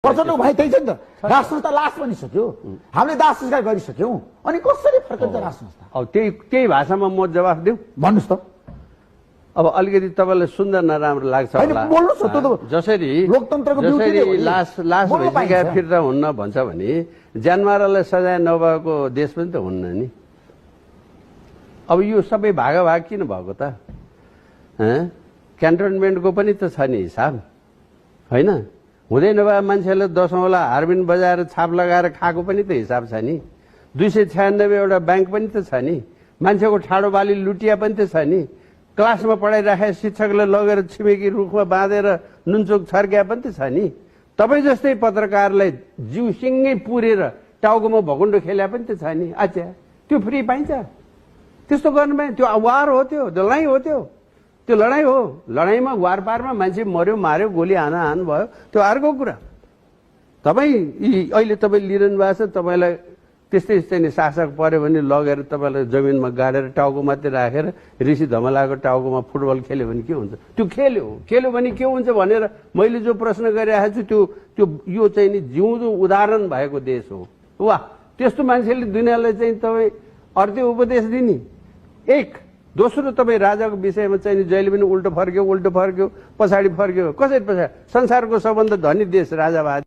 प्रचण्ड भाइ त्यही छ नि त। राज संस्था लास बनिसक्यो, हामीले दाह संस्कार गरिसक्यौँ, अनि कसरी फर्कन्छ राज संस्था? अब त्यही भाषामा म जवाफ दिउँ? भन्नुहोस् त। अब अलिकति तपाईँलाई सुन्दा नराम्रो लाग्छ होला, बोल्नुहोस् त। जसरी लोकतन्त्रको लास भइसकेका फिर्ता हुन्न भन्छ भने ज्यानमारालाई सजाय नभएको देश पनि त हुन्न नि। अब यो सबै भागाभाग किन भएको त? क्यान्टोनमेन्टको पनि त छ नि हिसाब, होइन? हुँदै नभए मान्छेले 10 औँला हार्बिन बजाएर छाप लगाएर खाएको पनि त हिसाब छ नि। 296 एउटा ब्याङ्क पनि त छ नि। मान्छेको ठाडो बाली लुटिया पनि त छ नि। क्लासमा पढाइराखे शिक्षकले लगेर छिमेकी रुखमा बाँधेर नुनचोक छर्क्या पनि त छ नि। तपाईँ जस्तै पत्रकारलाई जिउ सिङ्गै पुरेर टाउकोमा भकुन्डो खेल्या पनि त छ नि। अच्छा, त्यो फ्री पाइन्छ? त्यस्तो गर्नु पाइन्छ? त्यो वार हो, त्यो लडाइँ हो, त्यो लडाइँ हो। लडाइँमा वारपारमा मान्छे मर्यो, मार्यो, गोली हान भयो, त्यो अर्को कुरा। तपाईँ अहिले तपाईँ लिइरहनु भएको छ, तपाईँलाई त्यस्तै चाहिँ शासक पर्यो भने लगेर तपाईँलाई जमिनमा गाडेर टाउको मात्रै राखेर ऋषि धमलाको टाउकोमा फुटबल खेल्यो भने के हुन्छ? त्यो खेल्यो भने के हुन्छ भनेर मैले जो प्रश्न गरिरहेको छु त्यो यो चाहिँ नि जिउँदो उदाहरण भएको देश हो। वाह, त्यस्तो मान्छेले दुनियाँलाई चाहिँ तपाईँ अर्को उपदेश दिने। एक दोस्रो, तपाईँ राजाको विषयमा चाहिँ जहिले पनि उल्टो फर्क्यो, पछाडि फर्क्यो। कसरी पछाडि? संसारको सबभन्दा धनी देश राजावाद